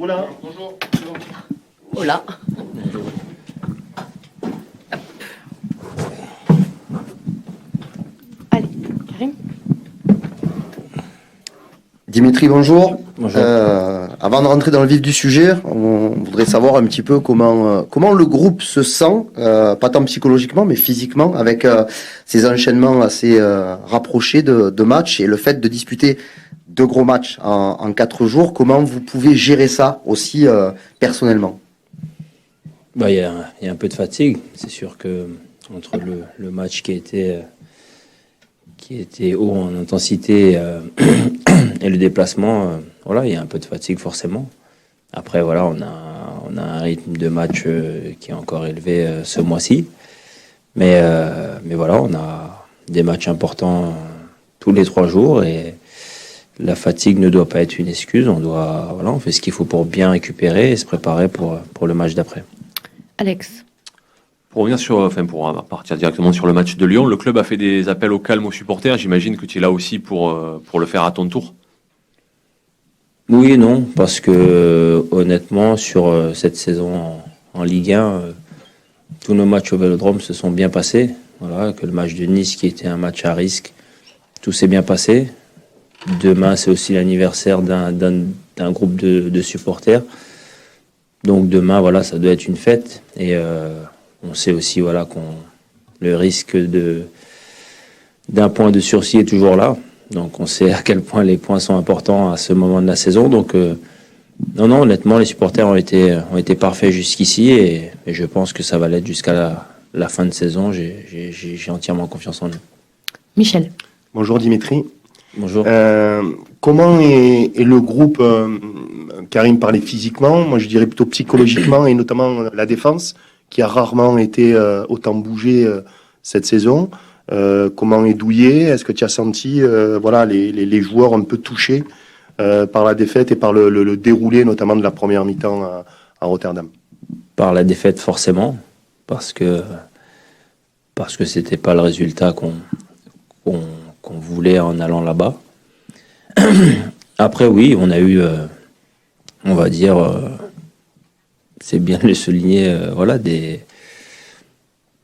Hola, bonjour. Hola. Allez, Karim. Dimitri, bonjour. Bonjour. Avant de rentrer dans le vif du sujet, on voudrait savoir un petit peu comment le groupe se sent, pas tant psychologiquement, mais physiquement, avec ces enchaînements assez rapprochés de matchs et le fait de disputer deux gros matchs en 4 jours. Comment vous pouvez gérer ça aussi personnellement? Il y a un peu de fatigue. C'est sûr que entre le match qui était haut en intensité et le déplacement, voilà, il y a un peu de fatigue forcément. Après, voilà, on a un rythme de match qui est encore élevé ce mois-ci. Mais voilà, on a des matchs importants tous les 3 jours et la fatigue ne doit pas être une excuse. On fait ce qu'il faut pour bien récupérer et se préparer pour le match d'après. Alex. Pour partir directement sur le match de Lyon, le club a fait des appels au calme aux supporters. J'imagine que tu es là aussi pour le faire à ton tour. Oui et non, parce que honnêtement, sur cette saison en Ligue 1, tous nos matchs au Vélodrome se sont bien passés. Voilà, que le match de Nice, qui était un match à risque, tout s'est bien passé. Demain, c'est aussi l'anniversaire d'un groupe de supporters. Donc demain, voilà, ça doit être une fête. Et on sait aussi, voilà, le risque d'un point de sursis est toujours là. Donc on sait à quel point les points sont importants à ce moment de la saison. Donc non, honnêtement, les supporters ont été parfaits jusqu'ici et je pense que ça va l'être jusqu'à la fin de saison. J'ai entièrement confiance en eux. Michel. Bonjour Dimitri. Bonjour. Comment est le groupe Karim parlait physiquement, moi je dirais plutôt psychologiquement et notamment la défense qui a rarement été autant bougée cette saison. Comment est Douillet? Est-ce que tu as senti les joueurs un peu touchés par la défaite et par le déroulé notamment de la première mi-temps à Rotterdam? Par la défaite forcément, parce que c'était pas le résultat qu'on voulait en allant là-bas. Après oui, on a eu, on va dire, c'est bien de le souligner,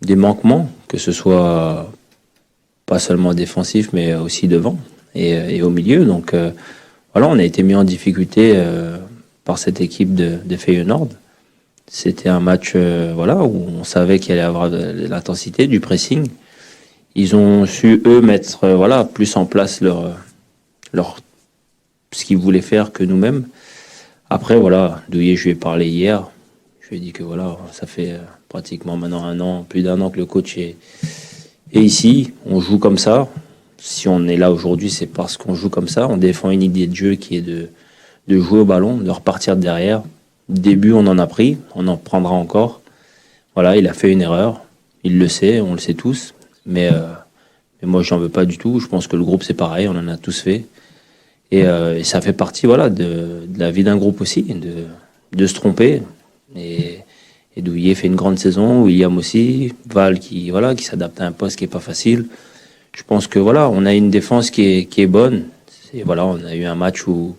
des manquements, que ce soit pas seulement défensif, mais aussi devant et au milieu. Donc on a été mis en difficulté par cette équipe de Feyenoord. C'était un match où on savait qu'il allait y avoir de l'intensité, du pressing. Ils ont su, eux, mettre plus en place ce qu'ils voulaient faire que nous-mêmes. Après, Douillet, je lui ai parlé hier. Je lui ai dit que ça fait pratiquement maintenant plus d'un an que le coach est ici. On joue comme ça. Si on est là aujourd'hui, c'est parce qu'on joue comme ça. On défend une idée de jeu qui est de jouer au ballon, de repartir de derrière. Début, on en a pris. On en prendra encore. Voilà, il a fait une erreur. Il le sait, on le sait tous. Mais moi, j'en veux pas du tout. Je pense que le groupe, c'est pareil. On en a tous fait. Et ça fait partie de la vie d'un groupe aussi, de se tromper. Et Douillet fait une grande saison, William aussi, Val qui s'adapte à un poste qui est pas facile. Je pense que on a une défense qui est bonne. On a eu un match où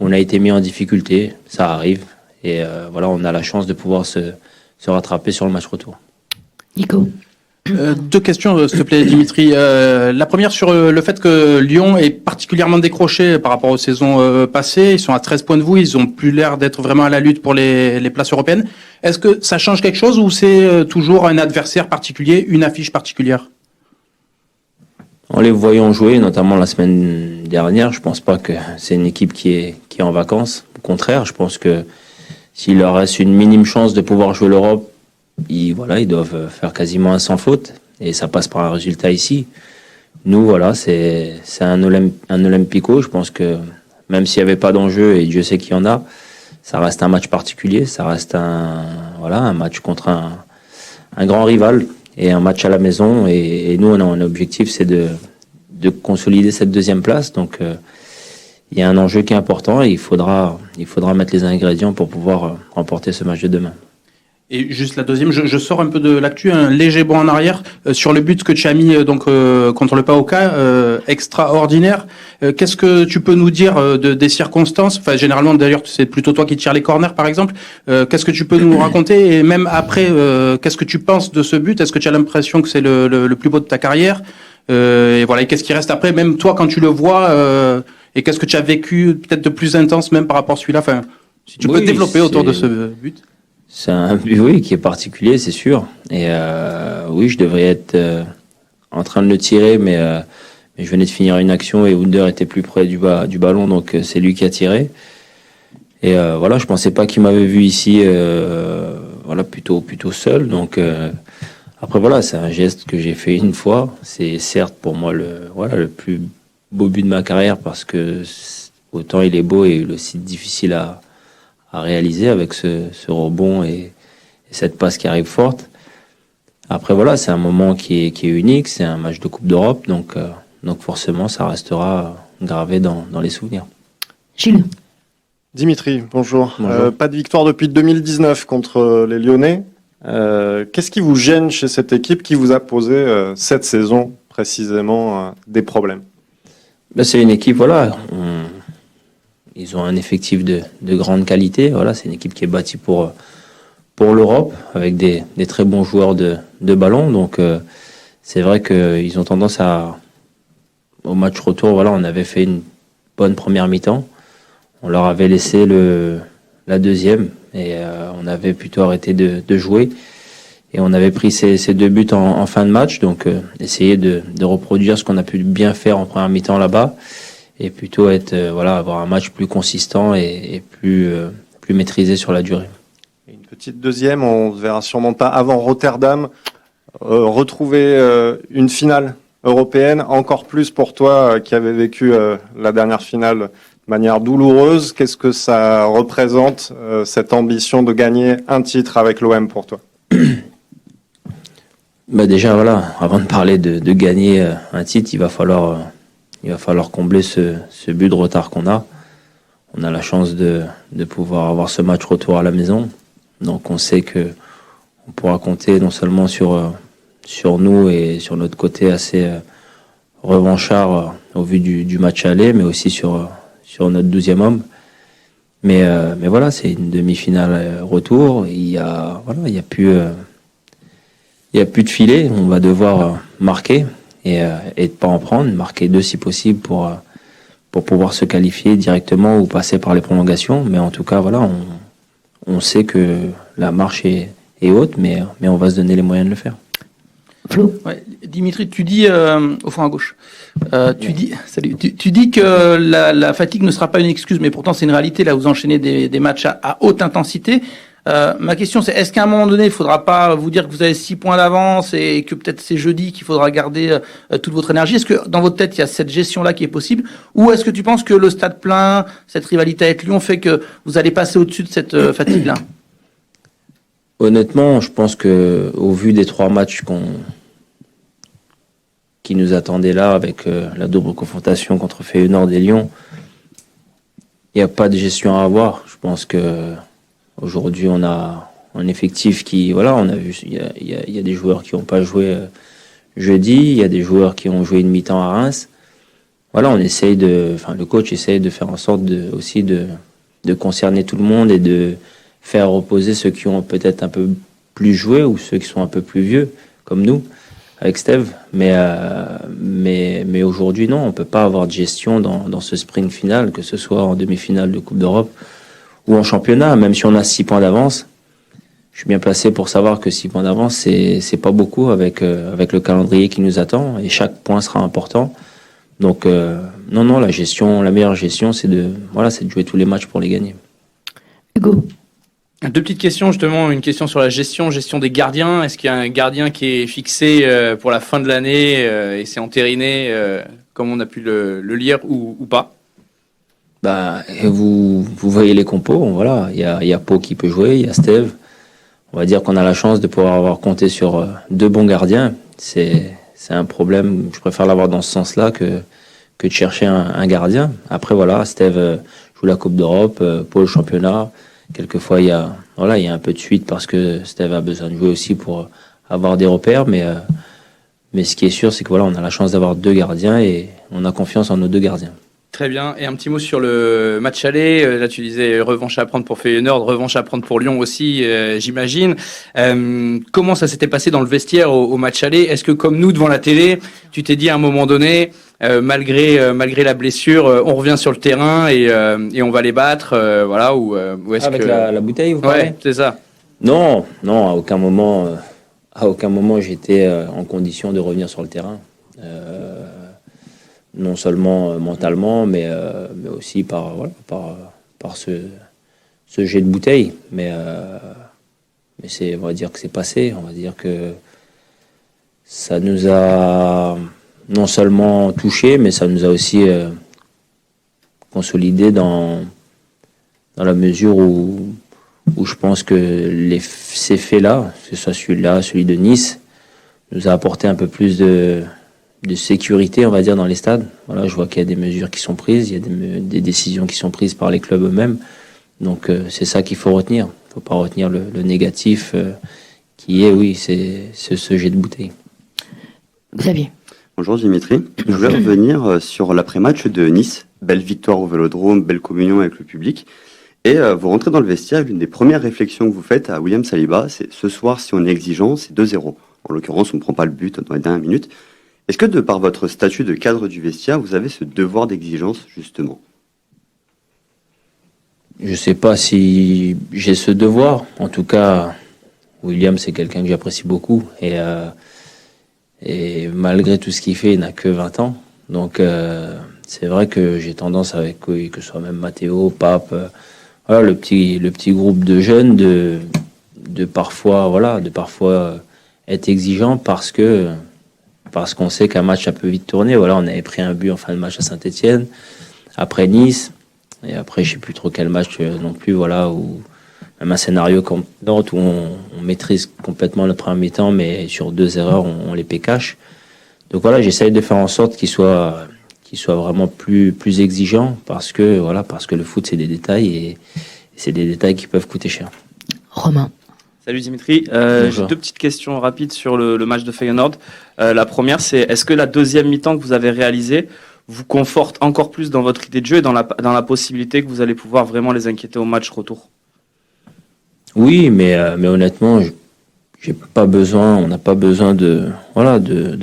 on a été mis en difficulté, ça arrive. Et on a la chance de pouvoir se rattraper sur le match retour. Nico. 2 questions, s'il te plaît, Dimitri. La première sur le fait que Lyon est particulièrement décroché par rapport aux saisons passées. Ils sont à 13 points de vous. Ils ont plus l'air d'être vraiment à la lutte pour les places européennes. Est-ce que ça change quelque chose ou c'est toujours un adversaire particulier, une affiche particulière? En les voyant jouer, notamment la semaine dernière, je pense pas que c'est une équipe qui est en vacances. Au contraire, je pense que s'il leur reste une minime chance de pouvoir jouer l'Europe, ils doivent faire quasiment un sans faute et ça passe par un résultat ici. Nous, c'est un Olympico. Je pense que même s'il n'y avait pas d'enjeu, et Dieu sait qu'il y en a, ça reste un match particulier. Ça reste un match contre un grand rival et un match à la maison. Et nous, on a un objectif, c'est de consolider cette 2e place. Donc, il y a un enjeu qui est important et il faudra mettre les ingrédients pour pouvoir remporter ce match de demain. Et juste la deuxième, je sors un peu de l'actu, un léger bond en arrière sur le but que tu as mis contre le PAOK, extraordinaire. Qu'est-ce que tu peux nous dire des circonstances? Enfin, généralement, d'ailleurs, c'est plutôt toi qui tires les corners, par exemple. Qu'est-ce que tu peux nous raconter? Et même après, qu'est-ce que tu penses de ce but? Est-ce que tu as l'impression que c'est le plus beau de ta carrière? Et voilà. Et qu'est-ce qui reste après? Même toi, quand tu le vois, et qu'est-ce que tu as vécu peut-être de plus intense, même par rapport à celui-là? Enfin, si tu peux développer autour de ce but. C'est un but, oui, qui est particulier, c'est sûr. Et oui, je devrais être en train de le tirer, mais je venais de finir une action et Under était plus près du ballon, donc c'est lui qui a tiré. Et voilà, je pensais pas qu'il m'avait vu ici, voilà, plutôt seul. Donc après voilà, c'est un geste que j'ai fait une fois. C'est certes pour moi le plus beau but de ma carrière parce que autant il est beau et aussi difficile à réaliser avec ce rebond et cette passe qui arrive forte. Après voilà, c'est un moment qui est unique, c'est un match de Coupe d'Europe, donc forcément ça restera gravé dans les souvenirs. Gilles. Dimitri, bonjour. Bonjour. Pas de victoire depuis 2019 contre les Lyonnais. Qu'est-ce qui vous gêne chez cette équipe qui vous a posé cette saison précisément des problèmes? C'est une équipe, voilà. Ils ont un effectif de grande qualité. Voilà, c'est une équipe qui est bâtie pour l'Europe, avec des très bons joueurs de ballon. Donc, c'est vrai qu'ils ont tendance au match retour, voilà, on avait fait une bonne première mi-temps. On leur avait laissé la deuxième et on avait plutôt arrêté de jouer. Et on avait pris ces deux buts en fin de match. Donc, essayer de reproduire ce qu'on a pu bien faire en première mi-temps là-bas. Et plutôt avoir un match plus consistant et plus maîtrisé sur la durée. Une petite deuxième, on ne verra sûrement pas avant Rotterdam. Retrouver une finale européenne, encore plus pour toi qui avais vécu la dernière finale de manière douloureuse. Qu'est-ce que ça représente, cette ambition de gagner un titre avec l'OM pour toi? Déjà, voilà, avant de parler de gagner un titre, il va falloir combler ce but de retard qu'on a. On a la chance de pouvoir avoir ce match retour à la maison. Donc on sait que on pourra compter non seulement sur nous et sur notre côté assez revanchard au vu du match aller, mais aussi sur notre 12e homme. Mais voilà, c'est une demi-finale retour. Il y a plus de filet. On va devoir marquer. Et de pas en prendre, marquer 2 si possible pour pouvoir se qualifier directement ou passer par les prolongations. Mais en tout cas, voilà, on sait que la marche est haute, mais on va se donner les moyens de le faire. Flo. Ouais, Dimitri, tu dis au fond à gauche. Tu dis que la fatigue ne sera pas une excuse, mais pourtant c'est une réalité. Là, vous enchaînez des matchs à haute intensité. Ma question, c'est est-ce qu'à un moment donné, il ne faudra pas vous dire que vous avez 6 points d'avance et que peut-être c'est jeudi qu'il faudra garder toute votre énergie? Est-ce que dans votre tête, il y a cette gestion-là qui est possible? Ou est-ce que tu penses que le stade plein, cette rivalité avec Lyon fait que vous allez passer au-dessus de cette fatigue-là? Honnêtement, je pense que au vu des 3 matchs qui nous attendaient là, avec la double confrontation contre Feyenoord et Lyon, il n'y a pas de gestion à avoir. Je pense que aujourd'hui, on a un effectif qui, voilà, on a vu, il y a des joueurs qui n'ont pas joué jeudi, il y a des joueurs qui ont joué une mi-temps à Reims. Voilà, le coach essaye de faire en sorte aussi de concerner tout le monde et de faire reposer ceux qui ont peut-être un peu plus joué ou ceux qui sont un peu plus vieux, comme nous, avec Steve. Mais aujourd'hui, non, on peut pas avoir de gestion dans ce sprint final, que ce soit en demi-finale de Coupe d'Europe ou en championnat, même si on a 6 points d'avance. Je suis bien placé pour savoir que 6 points d'avance, c'est pas beaucoup avec le calendrier qui nous attend et chaque point sera important. Donc, non, la meilleure gestion, c'est de jouer tous les matchs pour les gagner. Hugo. 2 petites questions, justement. Une question sur la gestion des gardiens. Est-ce qu'il y a un gardien qui est fixé pour la fin de l'année et c'est entériné comme on a pu le lire ou pas? Et vous voyez les compos, voilà. Il y a Pau qui peut jouer, il y a Steve. On va dire qu'on a la chance de pouvoir avoir compté sur 2 bons gardiens. C'est un problème. Je préfère l'avoir dans ce sens-là que de chercher un gardien. Après, voilà, Steve joue la Coupe d'Europe, Pau le championnat. quelquefois il y a un peu de suite parce que Steve a besoin de jouer aussi pour avoir des repères, mais ce qui est sûr, c'est que voilà, on a la chance d'avoir 2 gardiens et on a confiance en nos 2 gardiens. Très bien. Et un petit mot sur le match aller. Là, tu disais revanche à prendre pour Feyenoord, revanche à prendre pour Lyon aussi, j'imagine. Comment ça s'était passé dans le vestiaire au match aller? Est-ce que comme nous devant la télé, tu t'es dit à un moment donné, malgré la blessure, on revient sur le terrain et on va les battre, voilà, ou est-ce Avec que la bouteille, vous parlez? ouais, c'est ça. Non, à aucun moment j'étais en condition de revenir sur le terrain. Non seulement mentalement, mais aussi par ce jet de bouteille. Mais on va dire que c'est passé. On va dire que ça nous a non seulement touché, mais ça nous a aussi consolidé dans la mesure où je pense que ces faits-là, que ce soit celui-là, celui de Nice, nous a apporté un peu plus de sécurité, on va dire, dans les stades. Voilà, je vois qu'il y a des mesures qui sont prises, il y a des décisions qui sont prises par les clubs eux-mêmes. Donc c'est ça qu'il faut retenir. Il ne faut pas retenir le négatif qui est, oui, c'est ce jet de bouteille. Xavier. Bonjour Dimitri. Je voulais revenir sur l'après-match de Nice. Belle victoire au Vélodrome, belle communion avec le public. Et vous rentrez dans le vestiaire, l'une des premières réflexions que vous faites à William Saliba, c'est ce soir, si on est exigeant, c'est 2-0. En l'occurrence, on ne prend pas le but dans les dernières minutes. Est-ce que de par votre statut de cadre du vestiaire, vous avez ce devoir d'exigence, justement? Je ne sais pas si j'ai ce devoir. En tout cas, William, c'est quelqu'un que j'apprécie beaucoup. Et malgré tout ce qu'il fait, il n'a que 20 ans. Donc, c'est vrai que j'ai tendance avec, oui, que ce soit même Matteo, Pape, voilà, le petit groupe de jeunes, de parfois être exigeant parce qu'on sait qu'un match, ça peut vite tourner. Voilà, on avait pris un but en fin de match à Saint-Etienne, après Nice, et après, je sais plus trop quel match non plus, voilà, où même un scénario comme Nantes où on maîtrise complètement le premier mi-temps, mais sur 2 erreurs, on les pécache. Donc voilà, j'essaye de faire en sorte qu'il soit vraiment plus exigeant parce que le foot, c'est des détails et c'est des détails qui peuvent coûter cher. Romain. Salut Dimitri, j'ai 2 petites questions rapides sur le match de Feyenoord. La première, c'est est-ce que la deuxième mi-temps que vous avez réalisée vous conforte encore plus dans votre idée de jeu et dans la possibilité que vous allez pouvoir vraiment les inquiéter au match retour? Oui, mais honnêtement, on n'a pas besoin de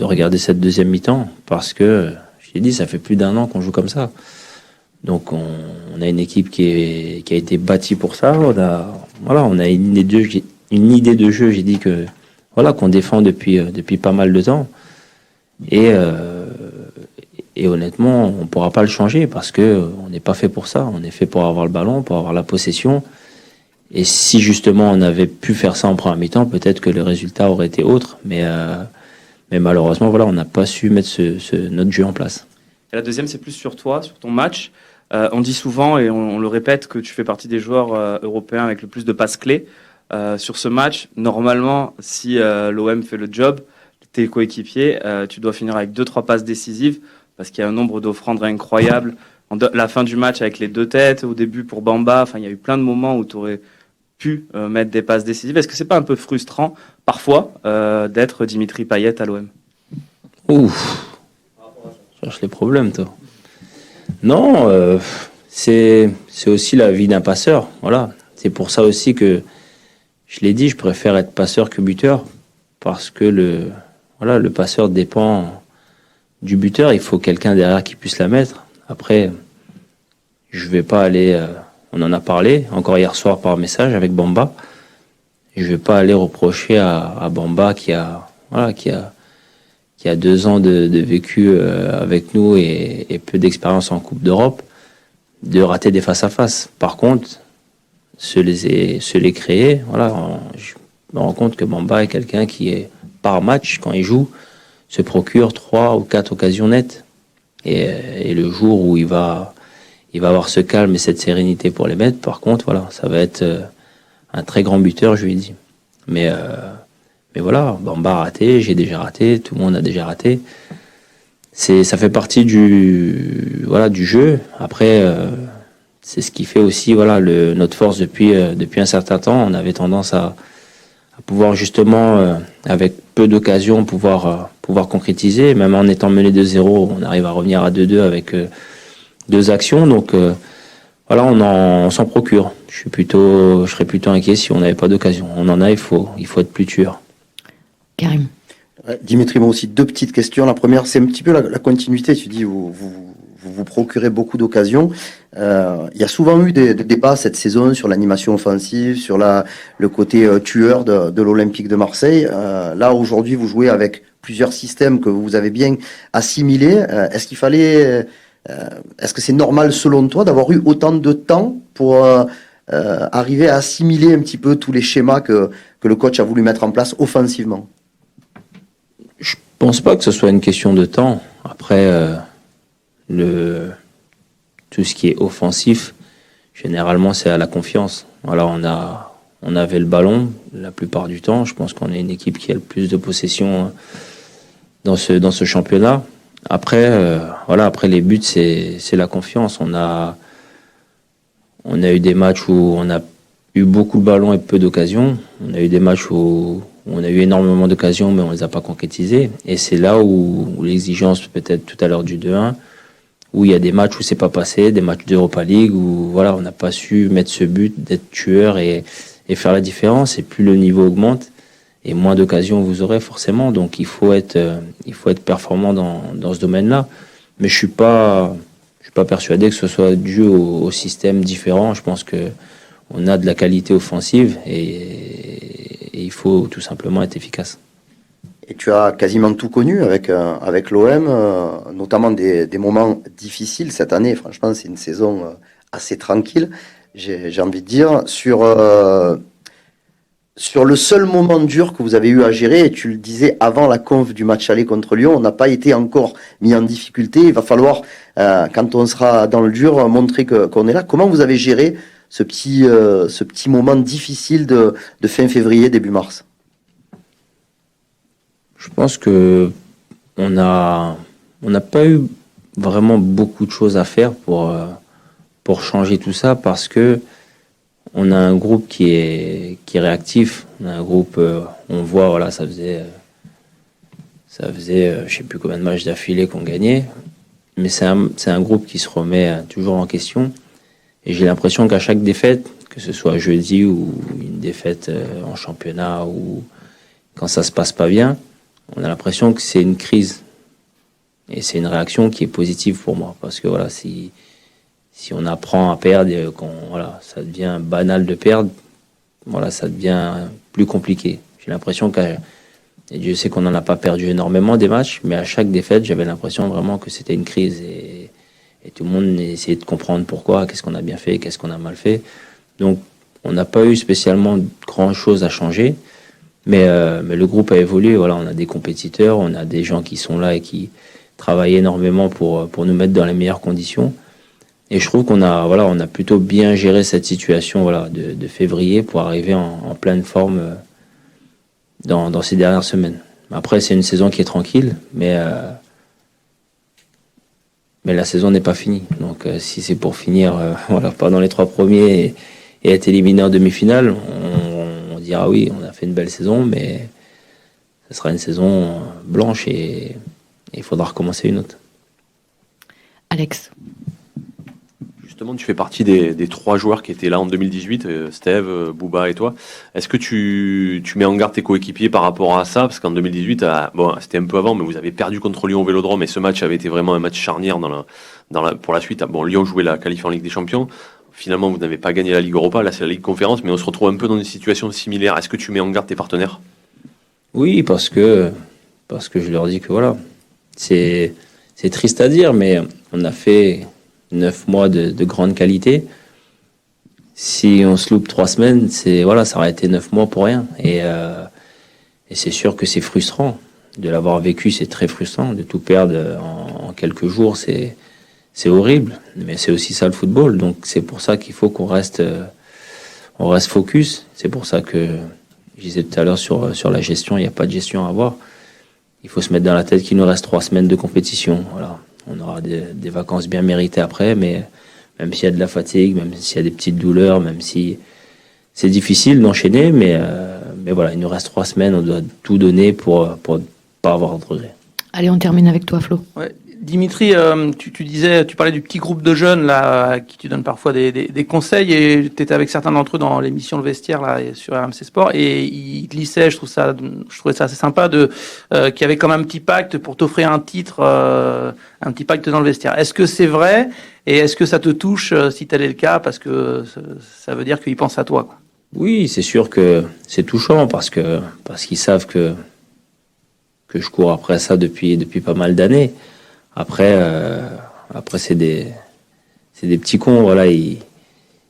regarder cette deuxième mi-temps parce que, je t'ai dit, ça fait plus d'1 an qu'on joue comme ça. Donc on a une équipe qui a été bâtie pour ça. On a une idée de jeu. J'ai dit que qu'on défend depuis pas mal de temps. Et honnêtement, on pourra pas le changer parce que on n'est pas fait pour ça. On est fait pour avoir le ballon, pour avoir la possession. Et si justement on avait pu faire ça en première mi-temps, peut-être que le résultat aurait été autre. Mais malheureusement, on n'a pas su mettre notre jeu en place. Et la deuxième, c'est plus sur toi, sur ton match. On dit souvent, et on le répète, que tu fais partie des joueurs européens avec le plus de passes clés. Sur ce match, normalement, si l'OM fait le job, tes coéquipiers, tu dois finir avec 2-3 passes décisives parce qu'il y a un nombre d'offrandes incroyables. La fin du match avec les 2 têtes, au début pour Bamba, il y a eu plein de moments où tu aurais pu mettre des passes décisives. Est-ce que c'est pas un peu frustrant, parfois, d'être Dimitri Payet à l'OM? Ouf, cherche les problèmes, toi. Non, c'est aussi la vie d'un passeur. Voilà, c'est pour ça aussi que je l'ai dit, je préfère être passeur que buteur parce que le passeur dépend du buteur. Il faut quelqu'un derrière qui puisse la mettre. Après, je vais pas aller. On en a parlé encore hier soir par message avec Bamba. Je vais pas aller reprocher à Bamba qui a 2 ans de vécu avec nous et peu d'expérience en Coupe d'Europe, de rater des face-à-face. Par contre, se les créer, je me rends compte que Bamba est quelqu'un qui est, par match, quand il joue, se procure 3 ou 4 occasions nettes. Et le jour où il va avoir ce calme et cette sérénité pour les mettre, par contre, ça va être un très grand buteur, je lui ai dit. Mais voilà, Bamba a raté, j'ai déjà raté, tout le monde a déjà raté. Ça fait partie du jeu. Après, c'est ce qui fait aussi voilà notre force depuis un certain temps. On avait tendance à pouvoir justement avec peu d'occasions pouvoir concrétiser. Même en étant mené de 0, on arrive à revenir à 2-2 avec 2 actions. Donc voilà, on s'en procure. Je serais plutôt inquiet si on n'avait pas d'occasion. On en a, il faut être plus tueur. Karim. Dimitri, moi aussi, 2 petites questions. La première, c'est un petit peu la continuité. Tu dis, vous procurez beaucoup d'occasions. Il y a souvent eu des débats cette saison sur l'animation offensive, sur le côté tueur de l'Olympique de Marseille. Là, aujourd'hui, vous jouez avec plusieurs systèmes que vous avez bien assimilés. Est-ce que c'est normal, selon toi, d'avoir eu autant de temps pour arriver à assimiler un petit peu tous les schémas que le coach a voulu mettre en place offensivement? Je pense pas que ce soit une question de temps. Après, tout ce qui est offensif, généralement, c'est à la confiance. Voilà, on avait le ballon la plupart du temps. Je pense qu'on est une équipe qui a le plus de possession dans ce championnat. Après, après les buts, c'est la confiance. On a eu des matchs où on a eu beaucoup de ballons et peu d'occasions. On a eu des matchs où on a eu énormément d'occasions, mais on les a pas concrétisées. Et c'est là où l'exigence, peut-être tout à l'heure du 2-1, où il y a des matchs où c'est pas passé, des matchs d'Europa League, où voilà, on n'a pas su mettre ce but d'être tueur et faire la différence. Et plus le niveau augmente, et moins d'occasions vous aurez forcément. Donc il faut être performant dans ce domaine-là. Mais je suis pas persuadé que ce soit dû au système différent. Je pense que on a de la qualité offensive et il faut tout simplement être efficace. Et tu as quasiment tout connu avec l'OM, notamment des moments difficiles cette année. Franchement, c'est une saison assez tranquille, j'ai envie de dire. Sur le seul moment dur que vous avez eu à gérer, et tu le disais avant la conf du match aller contre Lyon, on n'a pas été encore mis en difficulté. Il va falloir, quand on sera dans le dur, montrer qu'on est là. Comment vous avez géré ce petit moment difficile de fin février, début mars? Je pense que on n'a pas eu vraiment beaucoup de choses à faire pour changer tout ça, parce que on a un groupe qui est réactif. On a un groupe, on voit, voilà, ça faisait je sais plus combien de matchs d'affilée qu'on gagnait, mais c'est un groupe qui se remet toujours en question. Et j'ai l'impression qu'à chaque défaite, que ce soit jeudi ou une défaite en championnat ou quand ça se passe pas bien, on a l'impression que c'est une crise. Et c'est une réaction qui est positive pour moi, parce que voilà, si on apprend à perdre et ça devient banal de perdre, voilà, ça devient plus compliqué. J'ai l'impression et Dieu sait qu'on n'en a pas perdu énormément des matchs, mais à chaque défaite, j'avais l'impression vraiment que c'était une crise et tout le monde essayait de comprendre pourquoi, qu'est-ce qu'on a bien fait, qu'est-ce qu'on a mal fait. Donc, on n'a pas eu spécialement grand chose à changer, mais le groupe a évolué. Voilà, on a des compétiteurs, on a des gens qui sont là et qui travaillent énormément pour nous mettre dans les meilleures conditions. Et je trouve qu'on a plutôt bien géré cette situation, voilà, de février pour arriver en pleine forme dans ces dernières semaines. Après, c'est une saison qui est tranquille, mais la saison n'est pas finie. Donc, si c'est pour finir, pas dans les 3 premiers et être éliminé en demi-finale, on dira oui, on a fait une belle saison, mais ce sera une saison blanche et il faudra recommencer une autre. Alex. Justement, tu fais partie des 3 joueurs qui étaient là en 2018, Steve, Bouba et toi. Est-ce que tu mets en garde tes coéquipiers par rapport à ça? Parce qu'en 2018, c'était un peu avant, mais vous avez perdu contre Lyon au Vélodrome et ce match avait été vraiment un match charnière pour la suite. Lyon jouait la qualif en Ligue des Champions. Finalement, vous n'avez pas gagné la Ligue Europa, là c'est la Ligue Conférence, mais on se retrouve un peu dans des situations similaires. Est-ce que tu mets en garde tes partenaires? Oui, parce que je leur dis que voilà, c'est triste à dire, mais on a fait 9 mois de grande qualité. Si on se loupe 3 semaines, ça aurait été 9 mois pour rien. Et c'est sûr que c'est frustrant. De l'avoir vécu, c'est très frustrant. De tout perdre en quelques jours, c'est horrible. Mais c'est aussi ça le football. Donc c'est pour ça qu'il faut qu'on reste focus. C'est pour ça que je disais tout à l'heure sur la gestion, il n'y a pas de gestion à avoir. Il faut se mettre dans la tête qu'il nous reste 3 semaines de compétition. Voilà. On aura des vacances bien méritées après, mais même s'il y a de la fatigue, même s'il y a des petites douleurs, même si c'est difficile d'enchaîner, mais voilà, il nous reste 3 semaines, on doit tout donner pour ne pas avoir de regrets. Allez, on termine avec toi, Flo. Ouais. Dimitri, tu parlais du petit groupe de jeunes là, à qui tu donnes parfois des conseils, et tu étais avec certains d'entre eux dans l'émission Le Vestiaire là, sur RMC Sport, et ils glissaient, je trouvais ça assez sympa, qu'il y avait comme un petit pacte pour t'offrir un titre, un petit pacte dans le vestiaire. Est-ce que c'est vrai, et est-ce que ça te touche si tel est le cas, parce que ça veut dire qu'ils pensent à toi, quoi. Oui, c'est sûr que c'est touchant parce qu'ils savent que je cours après ça depuis pas mal d'années. Après c'est des petits cons, voilà,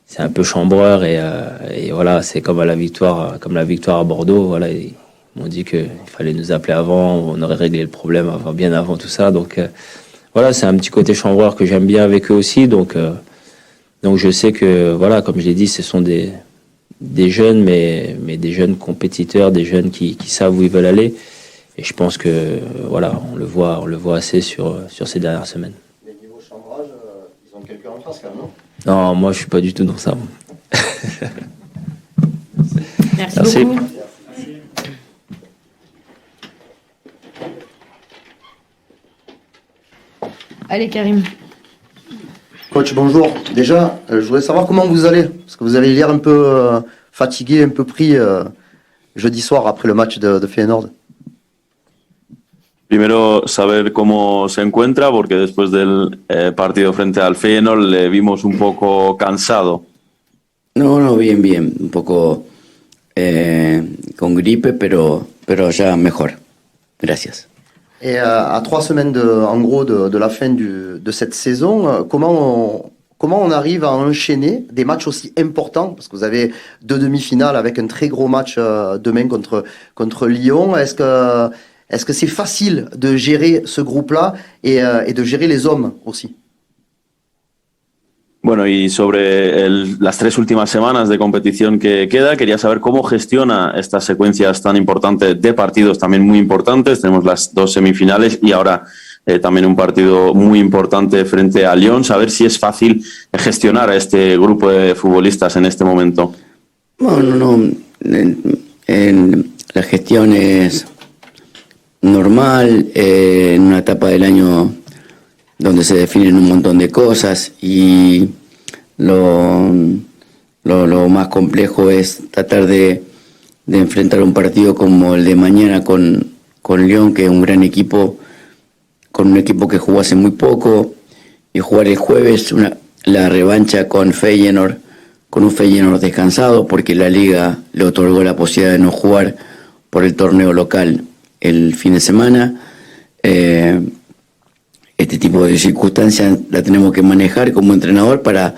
c'est un peu chambreur, et voilà, c'est comme la victoire à Bordeaux, voilà, ils m'ont dit qu'il fallait nous appeler avant, on aurait réglé le problème bien avant tout ça, donc voilà, c'est un petit côté chambreur que j'aime bien avec eux aussi, donc je sais que, voilà, comme je l'ai dit, ce sont des jeunes, mais des jeunes compétiteurs, des jeunes qui savent où ils veulent aller. Et je pense que, voilà, on le voit assez sur ces dernières semaines. Mais niveau chambrage, ils ont quelqu'un en face quand même, non? Non, moi je suis pas du tout dans ça. Merci beaucoup. Allez, Karim. Coach, bonjour. Déjà, je voudrais savoir comment vous allez, parce que vous avez l'air un peu fatigué, un peu pris jeudi soir après le match de Feyenoord. Primero, saber cómo se encuentra, porque después del partido frente al Feyenoord le vimos un poco cansado. No, bien. Un poco con gripe, pero ya mejor. Gracias. Et à 3 semaines en gros de la fin de cette saison, comment on arrive à enchaîner des matchs aussi importants, parce que vous avez 2 demi-finales avec un très gros match demain contre Lyon. Est-ce que c'est facile de gérer ce groupe-là et de gérer les hommes aussi? Bueno, y sobre las 3 últimas semanas de competición que queda, quería saber cómo gestiona estas secuencias tan importantes de partidos también muy importantes. Tenemos las 2 semifinales y ahora también un partido muy importante frente a Lyon. Saber si es fácil gestionar a este grupo de futbolistas en este momento. No. La gestión es normal en una etapa del año donde se definen un montón de cosas, y lo más complejo es tratar de enfrentar un partido como el de mañana con Lyon, que es un gran equipo, con un equipo que jugó hace muy poco, y jugar el jueves la revancha con Feyenoord, con un Feyenoord descansado, porque la Liga le otorgó la posibilidad de no jugar por el torneo local el fin de semana. Este tipo de circunstancias la tenemos que manejar como entrenador para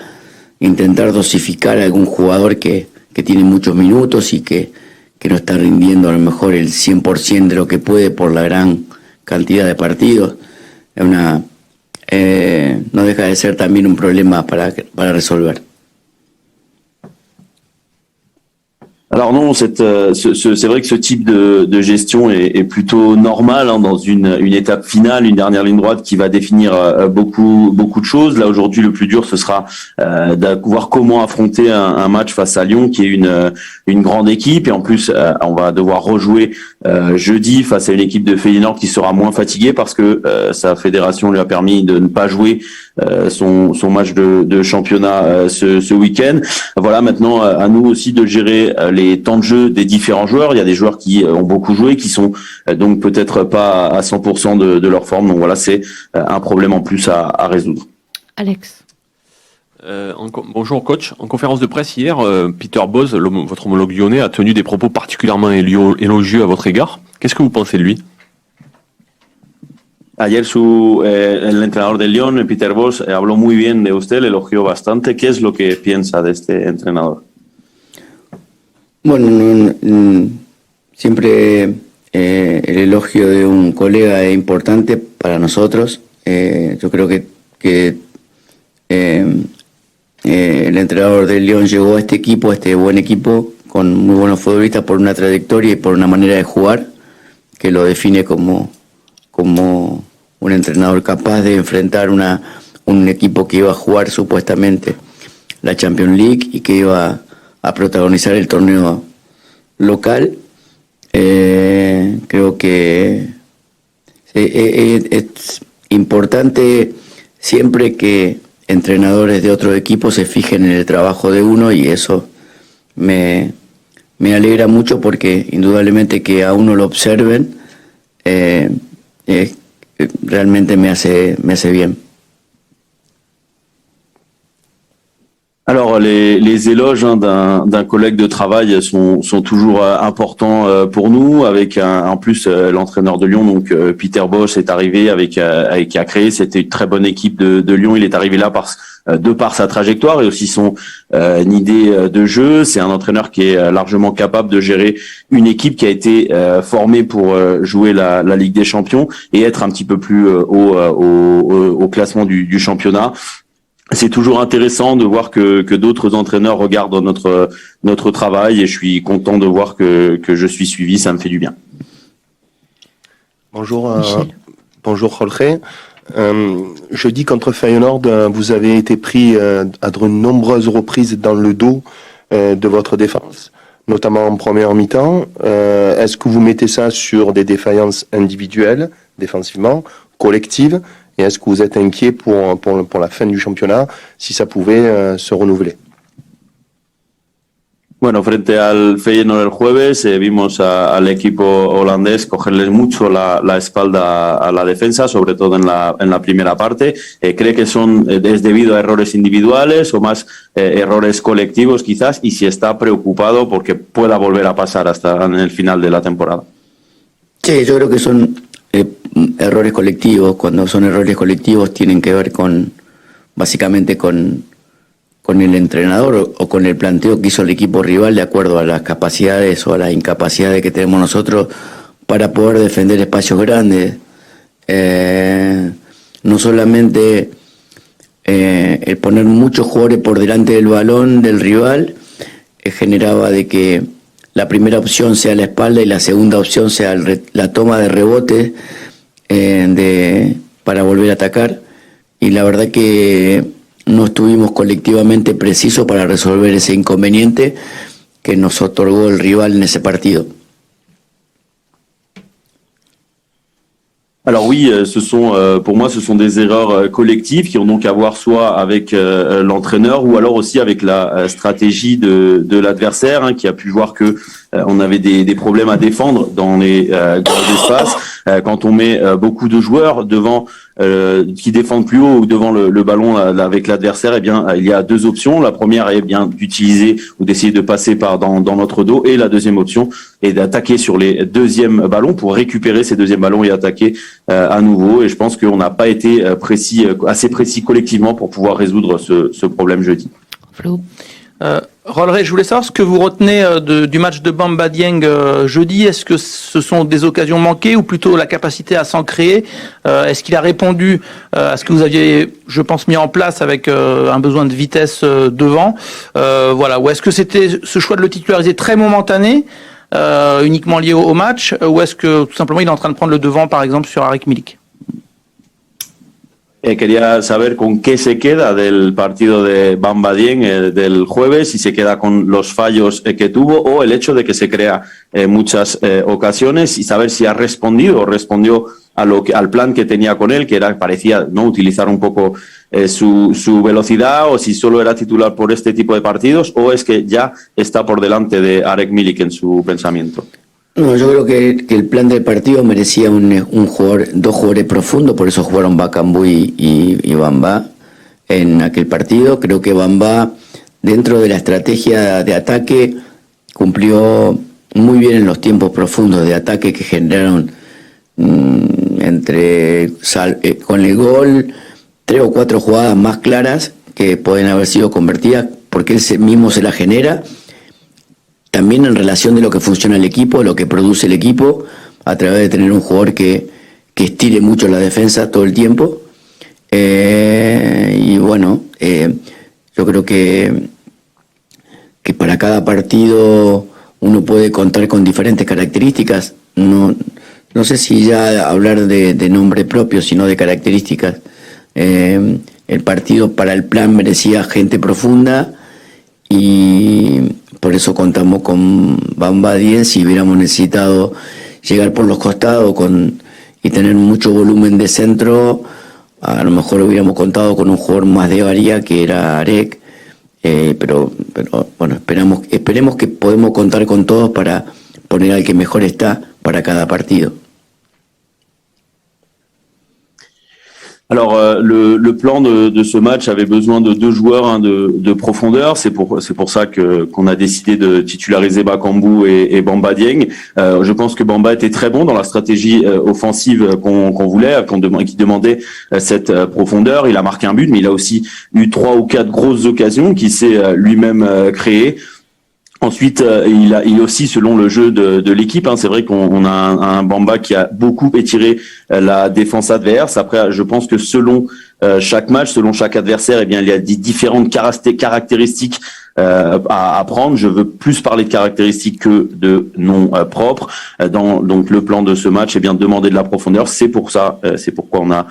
intentar dosificar a algún jugador que tiene muchos minutos y que no está rindiendo a lo mejor el 100% de lo que puede por la gran cantidad de partidos. No deja de ser también un problema para resolver. Alors non, c'est vrai que ce type de gestion est plutôt normal dans une étape finale, une dernière ligne droite qui va définir beaucoup de choses. Là aujourd'hui, le plus dur, ce sera de voir comment affronter un match face à Lyon, qui est une grande équipe, et en plus on va devoir rejouer jeudi face à une équipe de Feyenoord qui sera moins fatiguée parce que sa fédération lui a permis de ne pas jouer son match de championnat ce week-end. Voilà, maintenant à nous aussi de gérer les temps de jeu des différents joueurs. Il y a des joueurs qui ont beaucoup joué, qui sont donc peut-être pas à 100% de leur forme. Donc voilà, c'est un problème en plus à résoudre. Alex. Bonjour coach. En conférence de presse hier, Peter Bosz, votre homologue lyonnais, a tenu des propos particulièrement élogieux à votre égard. Qu'est-ce que vous pensez de lui? Ayer el entrenador de Lyon, Peter Bosz, habló muy bien de usted, le elogió bastante. ¿Qué es lo que piensa de este entrenador? Bueno, siempre el elogio de un colega es importante para nosotros. Yo creo que el entrenador de Lyon llegó a este equipo, a este buen equipo, con muy buenos futbolistas por una trayectoria y por una manera de jugar que lo define como un entrenador capaz de enfrentar una un equipo que iba a jugar supuestamente la Champions League y que iba a protagonizar el torneo local. Creo que es importante siempre que entrenadores de otros equipos se fijen en el trabajo de uno, y eso me alegra mucho, porque indudablemente que a uno lo observen realmente me hace bien. Alors les éloges d'un collègue de travail sont toujours importants pour nous. Avec en plus l'entraîneur de Lyon, donc Peter Bosz, est arrivé qui a créé, c'était une très bonne équipe de Lyon. Il est arrivé là de par sa trajectoire et aussi son idée de jeu. C'est un entraîneur qui est largement capable de gérer une équipe qui a été formée pour jouer la Ligue des Champions et être un petit peu plus haut au classement du championnat. C'est toujours intéressant de voir que d'autres entraîneurs regardent notre travail, et je suis content de voir que je suis suivi, ça me fait du bien. Bonjour Jorge. Jeudi contre Feyenoord, vous avez été pris à de nombreuses reprises dans le dos de votre défense, notamment en première mi-temps. Est-ce que vous mettez ça sur des défaillances individuelles, défensivement, collectives? Et est-ce que vous êtes inquiet pour la fin du championnat, si ça pouvait se renouveler? Bueno, frente al Feyenoord el jueves vimos al equipo holandés cogerles mucho la espalda a la defensa, sobre todo en la primera parte. ¿Cree que es debido a errores individuales o más errores colectivos quizás? Y si está preocupado porque pueda volver a pasar hasta en el final de la temporada. Sí, yo creo que son errores colectivos. Cuando son errores colectivos tienen que ver básicamente con el entrenador o con el planteo que hizo el equipo rival, de acuerdo a las capacidades o a las incapacidades que tenemos nosotros para poder defender espacios grandes. No solamente el poner muchos jugadores por delante del balón del rival generaba de que la primera opción sea la espalda y la segunda opción sea la toma de rebote para volver a atacar, y la verdad que no estuvimos colectivamente precisos para resolver ese inconveniente que nos otorgó el rival en ese partido. Alors oui, pour moi, ce sont des erreurs collectives qui ont donc à voir soit avec l'entraîneur ou alors aussi avec la stratégie de l'adversaire, qui a pu voir que on avait des problèmes à défendre dans les grands espaces. Quand on met beaucoup de joueurs devant qui défendent plus haut ou devant le ballon avec l'adversaire, eh bien il y a deux options. La première est bien d'utiliser ou d'essayer de passer dans notre dos, et la deuxième option est d'attaquer sur les deuxièmes ballons pour récupérer ces deuxièmes ballons et attaquer à nouveau. Et je pense qu'on n'a pas été assez précis collectivement pour pouvoir résoudre ce problème jeudi. Flo. Rolleré, je voulais savoir ce que vous retenez du match de Bamba Dieng jeudi. Est-ce que ce sont des occasions manquées ou plutôt la capacité à s'en créer? Est-ce qu'il a répondu à ce que vous aviez, je pense, mis en place avec un besoin de vitesse devant? Voilà. Ou est-ce que c'était ce choix de le titulariser très momentané, uniquement lié au match, ou est-ce que tout simplement il est en train de prendre le devant, par exemple, sur Arik Milik? Quería saber con qué se queda del partido de Bamba Dieng del jueves, si se queda con los fallos que tuvo o el hecho de que se crea muchas ocasiones, y saber si respondió al plan que tenía con él, que parecía no utilizar un poco su velocidad, o si solo era titular por este tipo de partidos, o es que ya está por delante de Arek Milik en su pensamiento. No, yo creo que el plan del partido merecía dos jugadores profundos, por eso jugaron Bakambu y Bamba en aquel partido. Creo que Bamba, dentro de la estrategia de ataque, cumplió muy bien en los tiempos profundos de ataque que generaron con el gol 3 o 4 jugadas más claras que pueden haber sido convertidas, porque él mismo se la genera. También en relación de lo que funciona el equipo, lo que produce el equipo, a través de tener un jugador que estire mucho la defensa todo el tiempo. Y bueno, yo creo que para cada partido uno puede contar con diferentes características. No sé si ya hablar de nombre propio, sino de características. el partido para el plan merecía gente profunda y por eso contamos con Bamba 10. Si hubiéramos necesitado llegar por los costados y tener mucho volumen de centro, a lo mejor hubiéramos contado con un jugador más de varía que era Arek, pero bueno, esperemos que podemos contar con todos para poner al que mejor está para cada partido. Alors le plan de ce match avait besoin de 2 joueurs de profondeur. C'est pour ça qu'on a décidé de titulariser Bakambu et Bamba Dieng. Je pense que Bamba était très bon dans la stratégie offensive qu'on voulait, qui demandait cette profondeur. Il a marqué un but, mais il a aussi eu 3 ou 4 grosses occasions qu'il s'est lui-même créées. Ensuite, il est aussi selon le jeu de l'équipe. C'est vrai qu'on a un Bamba qui a beaucoup étiré la défense adverse. Après, je pense que selon chaque match, selon chaque adversaire, il y a des différentes caractéristiques à prendre. Je veux plus parler de caractéristiques que de noms propres. Donc le plan de ce match, demander de la profondeur. C'est pourquoi on a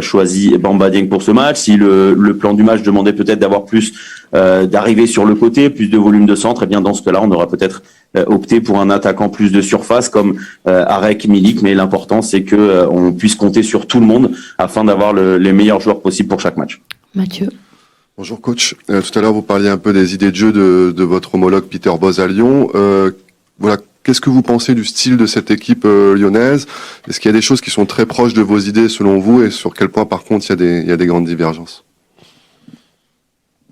choisi Bamba Dieng pour ce match. Si le plan du match demandait peut-être d'avoir plus d'arrivée sur le côté, plus de volume de centre, dans ce cas-là, on aura peut-être opté pour un attaquant plus de surface comme Arek Milik. Mais l'important, c'est que on puisse compter sur tout le monde afin d'avoir les meilleurs joueurs possibles pour chaque match. Mathieu. Bonjour coach. Tout à l'heure, vous parliez un peu des idées de jeu de votre homologue Peter Bosz à Lyon. Voilà, qu'est-ce que vous pensez du style de cette équipe lyonnaise? Est-ce qu'il y a des choses qui sont très proches de vos idées selon vous et sur quel point par contre il y a des grandes divergences?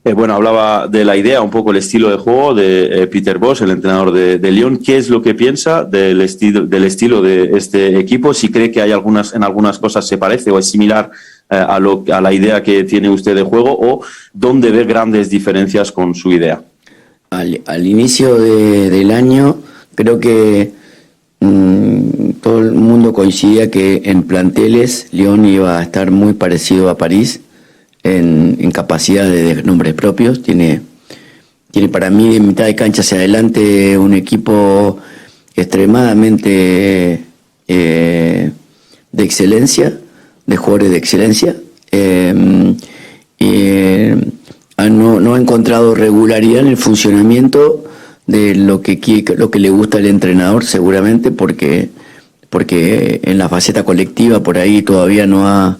Bueno, hablaba de la idea, un poco el estilo de juego de Peter Bosz, el entrenador de Lyon. ¿Qué es lo que piensa del estilo de este equipo? Si cree que en algunas cosas se parece o es similar a la idea que tiene usted de juego, o dónde ve grandes diferencias con su idea. Al inicio del año, creo que todo el mundo coincidía que en planteles Lyon iba a estar muy parecido a París en capacidad de nombres propios. Tiene para mí de mitad de cancha hacia adelante un equipo extremadamente de excelencia, de jugadores de excelencia. No ha encontrado regularidad en el funcionamiento de lo que le gusta al entrenador, seguramente porque en la faceta colectiva por ahí todavía no ha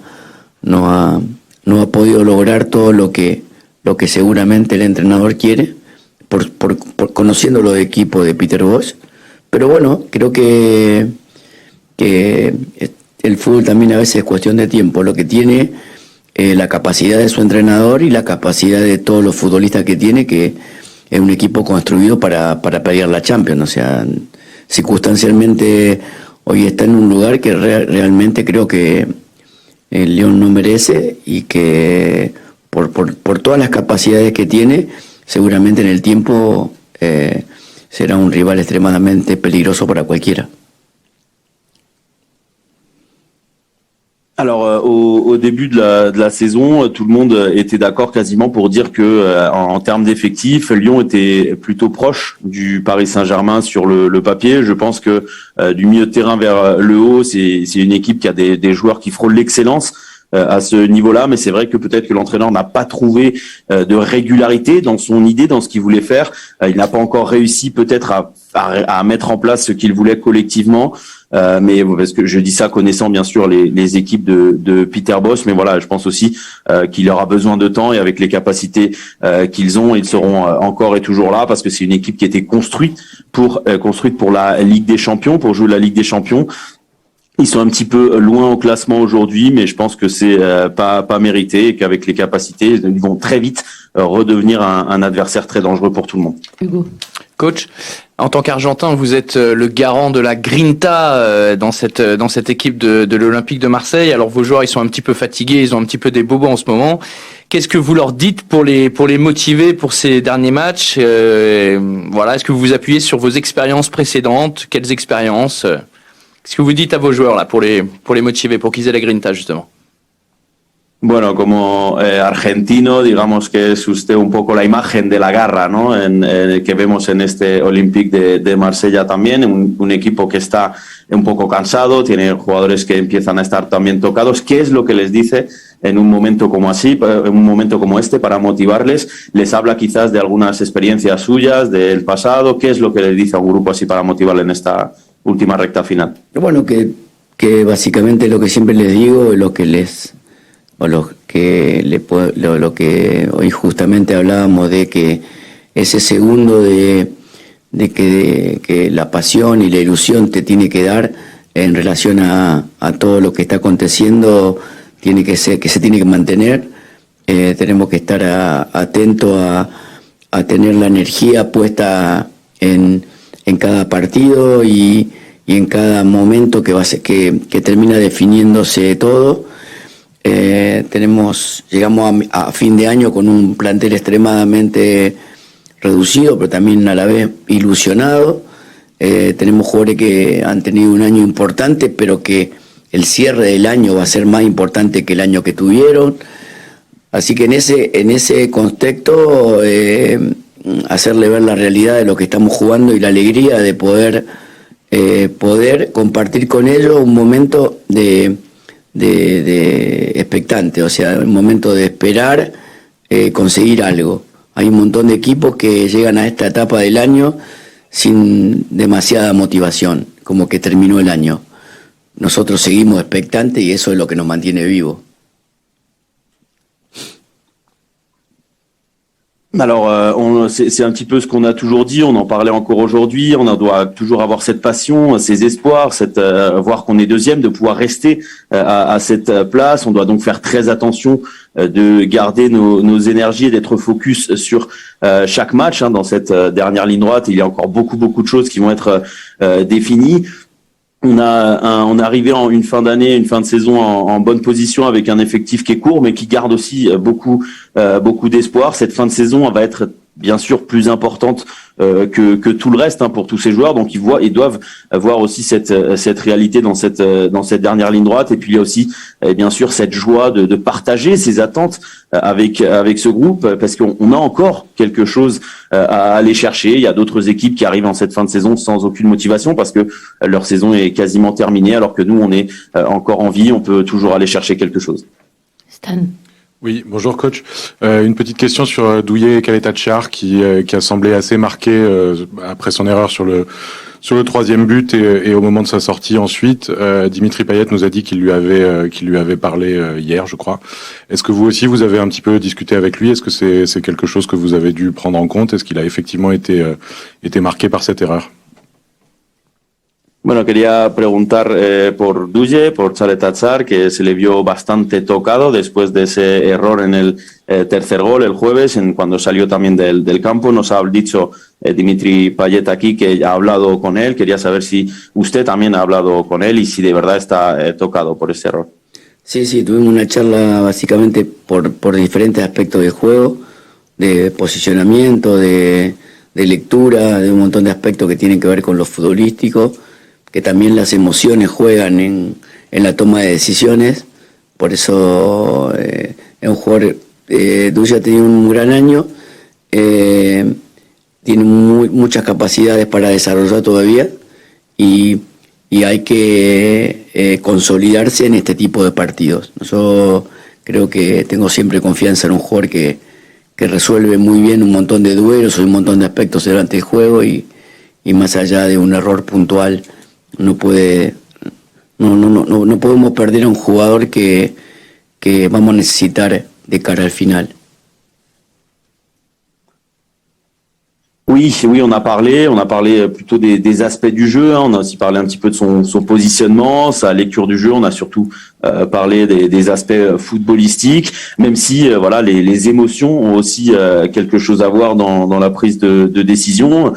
podido lograr todo lo que seguramente el entrenador quiere, por conociendo los equipos de Peter Bosz. Pero bueno, creo que el fútbol también a veces es cuestión de tiempo. Lo que tiene la capacidad de su entrenador y la capacidad de todos los futbolistas que tiene, que es un equipo construido para pelear la Champions. O sea, circunstancialmente hoy está en un lugar que realmente creo que el Lyon no merece y que por todas las capacidades que tiene, seguramente en el tiempo será un rival extremadamente peligroso para cualquiera. Alors au début de la saison, tout le monde était d'accord quasiment pour dire que en termes d'effectifs, Lyon était plutôt proche du Paris Saint-Germain sur le papier. Je pense que du milieu de terrain vers le haut, c'est une équipe qui a des joueurs qui frôlent l'excellence à ce niveau-là, mais c'est vrai que peut-être que l'entraîneur n'a pas trouvé de régularité dans son idée, dans ce qu'il voulait faire. Il n'a pas encore réussi peut-être à mettre en place ce qu'il voulait collectivement. Mais parce que je dis ça connaissant bien sûr les équipes de Peter Bosz, mais voilà, je pense aussi qu'il aura besoin de temps, et avec les capacités qu'ils ont, ils seront encore et toujours là, parce que c'est une équipe qui était construite pour la Ligue des Champions, pour jouer la Ligue des Champions. Ils sont un petit peu loin au classement aujourd'hui, mais je pense que c'est pas mérité, et qu'avec les capacités, ils vont très vite redevenir un adversaire très dangereux pour tout le monde. Hugo. Coach, en tant qu'Argentin, vous êtes le garant de la grinta dans cette équipe de l'Olympique de Marseille. Alors vos joueurs, ils sont un petit peu fatigués, ils ont un petit peu des bobos en ce moment. Qu'est-ce que vous leur dites pour les motiver pour ces derniers matchs? Voilà, est-ce que vous vous appuyez sur vos expériences précédentes? Quelles expériences? Qu'est-ce que vous dites à vos joueurs là pour les motiver, pour qu'ils aient la grinta justement? Bueno, como argentino, digamos que es usted un poco la imagen de la garra, ¿no? Que vemos en este Olympique de Marsella también, un equipo que está un poco cansado, tiene jugadores que empiezan a estar también tocados. ¿Qué es lo que les dice en un momento como así, en un momento como este, para motivarles? ¿Les habla quizás de algunas experiencias suyas, del pasado? ¿Qué es lo que les dice a un grupo así para motivarle en esta última recta final? Bueno, que básicamente lo que siempre les digo, lo que hoy justamente hablábamos de que ese segundo de que la pasión y la ilusión te tiene que dar en relación a todo lo que está aconteciendo, tiene que ser, que se tiene que mantener. Tenemos que estar atentos a tener la energía puesta en cada partido y en cada momento que termina definiéndose todo. Llegamos a fin de año con un plantel extremadamente reducido, pero también a la vez ilusionado. Tenemos jugadores que han tenido un año importante, pero que el cierre del año va a ser más importante que el año que tuvieron. Así que en ese contexto, hacerle ver la realidad de lo que estamos jugando y la alegría de poder compartir con ellos un momento de expectante, o sea, un momento de esperar conseguir algo. Hay un montón de equipos que llegan a esta etapa del año sin demasiada motivación, como que terminó el año. Nosotros seguimos expectantes y eso es lo que nos mantiene vivos. Alors, c'est un petit peu ce qu'on a toujours dit, on en parlait encore aujourd'hui, on doit toujours avoir cette passion, ces espoirs, voir qu'on est deuxième, de pouvoir rester à cette place. On doit donc faire très attention de garder nos énergies et d'être focus sur chaque match. Dans cette dernière ligne droite, il y a encore beaucoup de choses qui vont être définies. On est arrivé en une fin d'année, une fin de saison en bonne position avec un effectif qui est court, mais qui garde aussi beaucoup d'espoir. Cette fin de saison, elle va être bien sûr plus importante que tout le reste pour tous ces joueurs. Donc ils doivent voir aussi cette réalité dans cette dernière ligne droite. Et puis il y a aussi bien sûr cette joie de partager ces attentes avec ce groupe, parce qu'on a encore quelque chose à aller chercher. Il y a d'autres équipes qui arrivent en cette fin de saison sans aucune motivation parce que leur saison est quasiment terminée, alors que nous on est encore en vie. On peut toujours aller chercher quelque chose. Stan. Oui, bonjour coach. Une petite question sur Douillet Kaletacar qui a semblé assez marqué après son erreur sur le troisième but et au moment de sa sortie ensuite. Dimitri Payet nous a dit qu'il lui avait parlé hier, je crois. Est-ce que vous aussi vous avez un petit peu discuté avec lui? Est-ce que c'est quelque chose que vous avez dû prendre en compte? Est-ce qu'il a effectivement été marqué par cette erreur? Bueno, quería preguntar por Douillet, por Kaletacar, que se le vio bastante tocado después de ese error en el tercer gol el jueves, cuando salió también del campo. Nos ha dicho Dimitri Payet aquí que ha hablado con él. Quería saber si usted también ha hablado con él y si de verdad está tocado por ese error. Sí, tuvimos una charla básicamente por diferentes aspectos del juego, de posicionamiento, de lectura, de un montón de aspectos que tienen que ver con lo futbolístico, que también las emociones juegan en la toma de decisiones. Por eso es un jugador, Douillet ha tenido un gran año, tiene muchas capacidades para desarrollar todavía y hay que consolidarse en este tipo de partidos. Yo creo que tengo siempre confianza en un jugador que resuelve muy bien un montón de duelos o un montón de aspectos durante el juego y más allá de un error puntual no podemos perder a un jugador que vamos a necesitar de cara al final. Oui, on a parlé plutôt des aspects du jeu. On a aussi parlé un petit peu de son positionnement, sa lecture du jeu. On a surtout parlé des aspects footballistiques, même si les émotions ont aussi quelque chose à voir dans la prise de décision.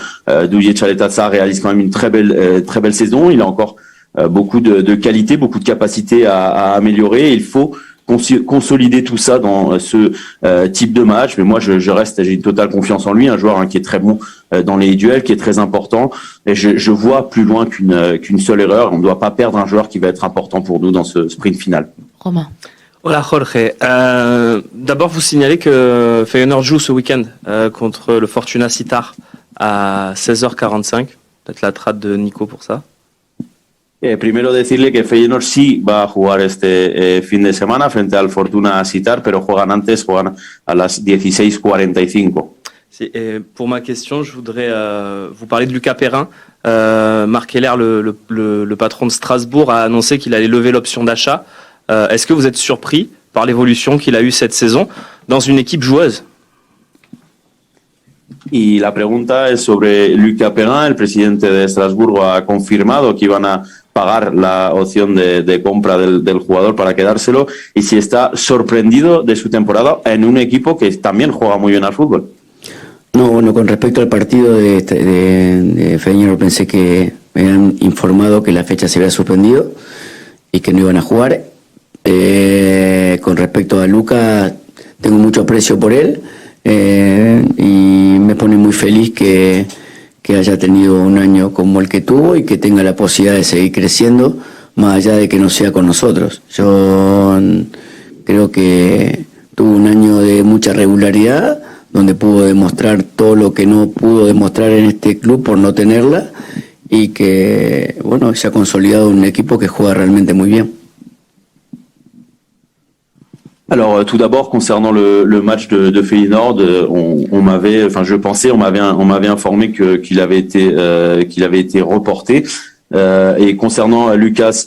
Douillet Kaletacar réalise quand même une très belle saison. Il a encore beaucoup de qualités, beaucoup de capacités à améliorer. Il faut consolider tout ça dans ce type de match, mais moi j'ai une totale confiance en lui, un joueur qui est très bon dans les duels, qui est très important, et je vois plus loin qu'une seule erreur. On ne doit pas perdre un joueur qui va être important pour nous dans ce sprint final. Romain. Voilà Jorge. D'abord, vous signalez que Feyenoord joue ce week-end contre le Fortuna Sittard à 16h45. Peut-être la trade de Nico pour ça. Primero decirle que Feyenoord sí va a jugar este fin de semana frente al Fortuna Sittard, pero juegan a las 16:45. Et pour ma question, je voudrais vous parler de Lucas Perrin. Marc Heller, le patron de Strasbourg, a annoncé qu'il allait lever l'option d'achat. Est-ce que vous êtes surpris par l'évolution qu'il a eue cette saison dans une équipe joueuse? Y la pregunta es sobre Lucas Perrin. El presidente de Estrasburgo ha confirmado que iban a pagar la opción de compra del jugador para quedárselo, y si está sorprendido de su temporada en un equipo que también juega muy bien al fútbol. No, bueno, con respecto al partido de Feyenoord, pensé que me habían informado que la fecha se había suspendido y que no iban a jugar. Con respecto a Lucas, tengo mucho aprecio por él y me pone muy feliz que haya tenido un año como el que tuvo y que tenga la posibilidad de seguir creciendo, más allá de que no sea con nosotros. Yo creo que tuvo un año de mucha regularidad, donde pudo demostrar todo lo que no pudo demostrar en este club por no tenerla, y que bueno, se ha consolidado un equipo que juega realmente muy bien. Alors tout d'abord concernant le match de Feyenoord, on m'avait informé qu'il avait été reporté. Et concernant Lucas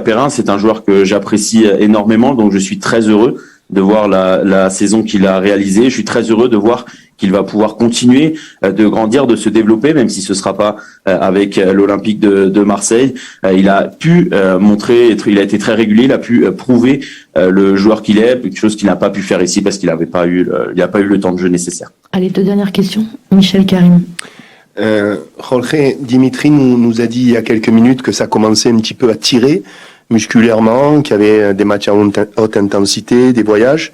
Perrin, c'est un joueur que j'apprécie énormément, donc je suis très heureux de voir la saison qu'il a réalisée. Je suis très heureux de voir qu'il va pouvoir continuer de grandir, de se développer, même si ce sera pas avec l'Olympique de Marseille. Il a pu montrer, il a été très régulier, il a pu prouver le joueur qu'il est, quelque chose qu'il n'a pas pu faire ici parce qu'il n'a pas eu le temps de jeu nécessaire. Allez, 2 dernières questions. Michel Karim. Jorge, Dimitri nous a dit il y a quelques minutes que ça commençait un petit peu à tirer musculairement, qu'il y avait des matchs à haute intensité, des voyages.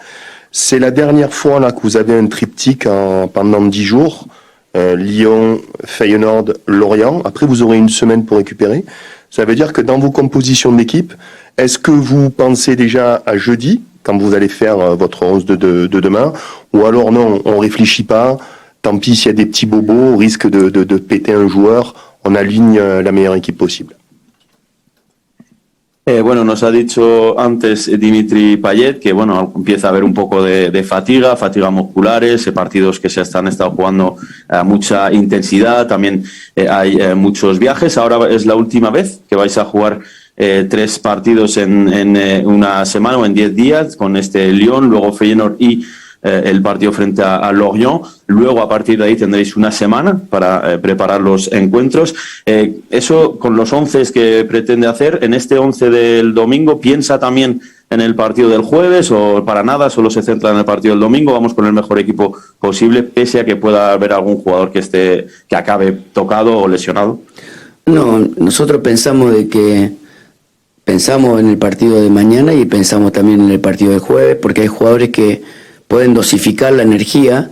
C'est la dernière fois là que vous avez un triptyque pendant 10 jours, Lyon, Feyenoord, Lorient. Après, vous aurez une semaine pour récupérer. Ça veut dire que dans vos compositions d'équipe, est-ce que vous pensez déjà à jeudi, quand vous allez faire votre 11 de demain, ou alors non, on réfléchit pas, tant pis s'il y a des petits bobos, au risque de péter un joueur, on aligne la meilleure équipe possible? Bueno, nos ha dicho antes Dimitri Payet que bueno, empieza a haber un poco de fatiga musculares, partidos que se han estado jugando a mucha intensidad, también hay muchos viajes. Ahora es la última vez que vais a jugar 3 partidos en una semana o en 10 días con este Lyon, luego Feyenoord y el partido frente a Lorient. Luego, a partir de ahí, tendréis una semana para preparar los encuentros. Eso con los 11 que pretende hacer. En este 11 del domingo, ¿piensa también en el partido del jueves o para nada? Solo se centra en el partido del domingo. Vamos con el mejor equipo posible, pese a que pueda haber algún jugador que acabe tocado o lesionado. No, nosotros pensamos en el partido de mañana y pensamos también en el partido del jueves, porque hay jugadores que pueden dosificar la energía,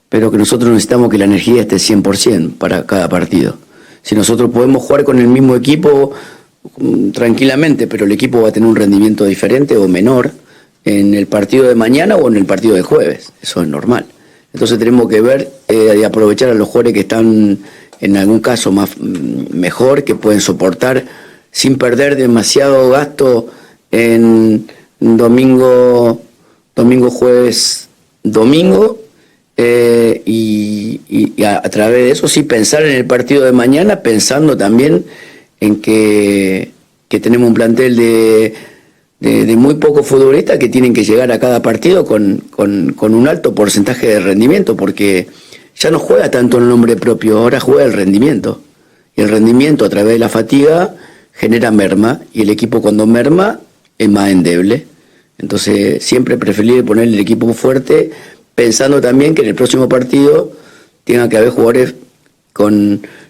pero que nosotros necesitamos que la energía esté 100% para cada partido. Si nosotros podemos jugar con el mismo equipo tranquilamente, pero el equipo va a tener un rendimiento diferente o menor en el partido de mañana o en el partido del jueves, eso es normal. Entonces tenemos que ver y aprovechar a los jugadores que están en algún caso mejor, que pueden soportar sin perder demasiado gasto en domingo, jueves, domingo, y a través de eso sí pensar en el partido de mañana, pensando también en que tenemos un plantel de muy pocos futbolistas que tienen que llegar a cada partido con un alto porcentaje de rendimiento, porque ya no juega tanto el nombre propio, ahora juega el rendimiento, y el rendimiento a través de la fatiga genera merma, y el equipo cuando merma es más endeble. Entonces siempre preferible poner el equipo fuerte, pensando también que en el próximo partido tenga que haber jugadores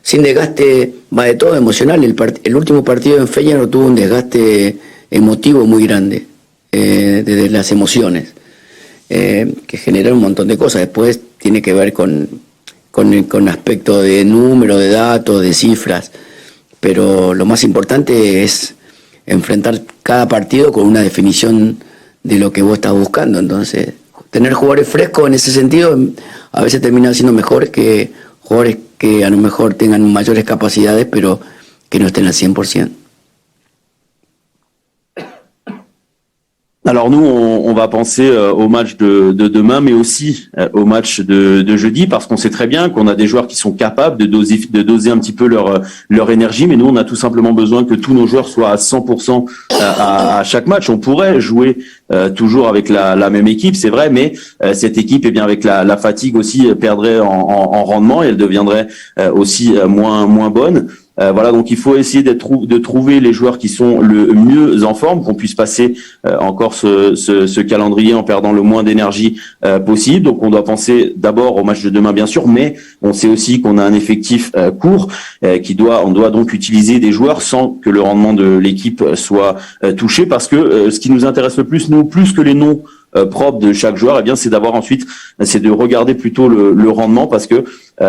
sin desgaste, más de todo emocional. El último partido en Feyenoord tuvo un desgaste emotivo muy grande, desde las emociones, que generan un montón de cosas. Después tiene que ver con aspecto de número, de datos, de cifras, pero lo más importante es enfrentar cada partido con una definición de lo que vos estás buscando. Entonces, tener jugadores frescos en ese sentido a veces termina siendo mejor que jugadores que a lo mejor tengan mayores capacidades, pero que no estén al 100%. Alors nous, on va penser au match de demain, mais aussi au match de jeudi, parce qu'on sait très bien qu'on a des joueurs qui sont capables de doser un petit peu leur énergie, mais nous, on a tout simplement besoin que tous nos joueurs soient à 100% à chaque match. On pourrait jouer toujours avec la même équipe, c'est vrai, mais cette équipe, eh bien, avec la fatigue aussi, perdrait en rendement et elle deviendrait aussi moins bonne. Voilà, donc il faut essayer de trouver les joueurs qui sont le mieux en forme, qu'on puisse passer encore ce calendrier en perdant le moins d'énergie possible. Donc on doit penser d'abord au match de demain, bien sûr, mais on sait aussi qu'on a un effectif court, on doit donc utiliser des joueurs sans que le rendement de l'équipe soit touché, parce que ce qui nous intéresse le plus, nous, plus que les noms propre de chaque joueur, eh bien, c'est d'avoir ensuite, c'est de regarder plutôt le rendement, parce que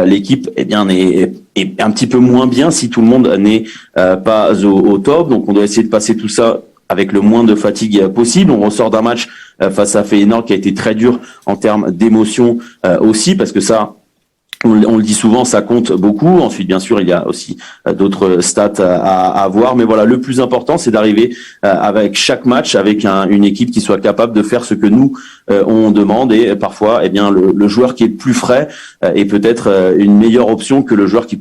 l'équipe, eh bien, est un petit peu moins bien si tout le monde n'est pas au top. Donc, on doit essayer de passer tout ça avec le moins de fatigue possible. On ressort d'un match face à Feyenoord qui a été très dur en termes d'émotion aussi, parce que ça, on le dit souvent, ça compte beaucoup. Ensuite, bien sûr, il y a aussi d'autres stats à voir. Mais voilà, le plus important, c'est d'arriver avec chaque match, avec une équipe qui soit capable de faire ce que nous, on demande. Et parfois, eh bien, le joueur qui est le plus frais est peut-être une meilleure option que le joueur qui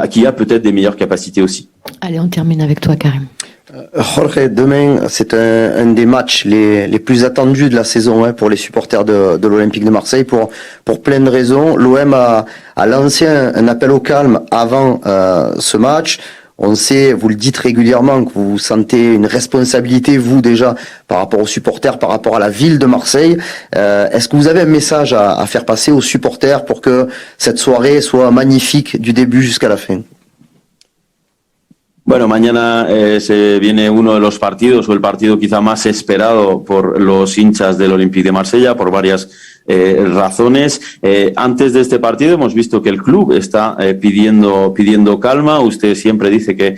qui a peut-être des meilleures capacités aussi. Allez, on termine avec toi, Karim. Jorge, demain, c'est un des matchs les plus attendus de la saison pour les supporters de l'Olympique de Marseille pour plein de raisons. L'OM a lancé un appel au calme avant ce match. On sait, vous le dites régulièrement, que vous sentez une responsabilité, vous déjà, par rapport aux supporters, par rapport à la ville de Marseille. Est-ce que vous avez un message à faire passer aux supporters pour que cette soirée soit magnifique du début jusqu'à la fin? Bueno, mañana se viene uno de los partidos, o el partido quizá más esperado por los hinchas del Olympique de Marsella, por varias razones. Antes de este partido hemos visto que el club está pidiendo calma. Usted siempre dice que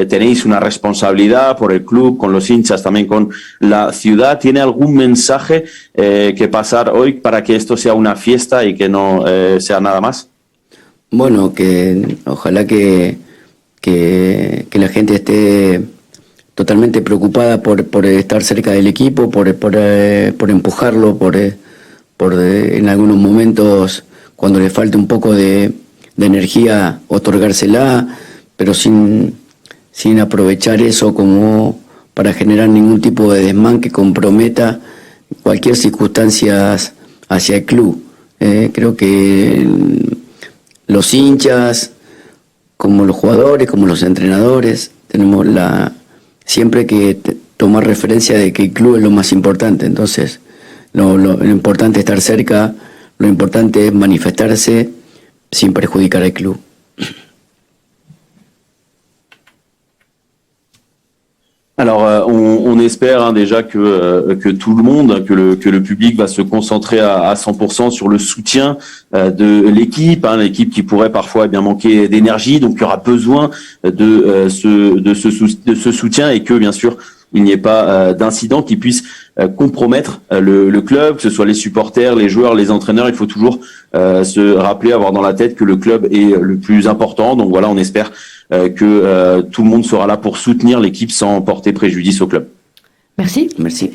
tenéis una responsabilidad por el club, con los hinchas, también con la ciudad. ¿Tiene algún mensaje que pasar hoy para que esto sea una fiesta y que no sea nada más? Bueno, que ojalá que la gente esté totalmente preocupada por estar cerca del equipo, por empujarlo, por en algunos momentos, cuando le falte un poco de energía, otorgársela, pero sin aprovechar eso como para generar ningún tipo de desmán que comprometa cualquier circunstancia hacia el club. Creo que los hinchas, como los jugadores, como los entrenadores, tenemos siempre que tomar referencia de que el club es lo más importante. Entonces, lo importante es estar cerca, lo importante es manifestarse sin perjudicar al club. Alors, on espère déjà que tout le monde, que le public va se concentrer à 100% sur le soutien de l'équipe, l'équipe qui pourrait parfois bien manquer d'énergie, donc il y aura besoin de ce soutien, et que bien sûr il n'y ait pas d'incident qui puisse compromettre le club, que ce soit les supporters, les joueurs, les entraîneurs. Il faut toujours se rappeler, avoir dans la tête que le club est le plus important. Donc voilà, on espère que tout le monde sera là pour soutenir l'équipe sans porter préjudice au club. Merci. Merci.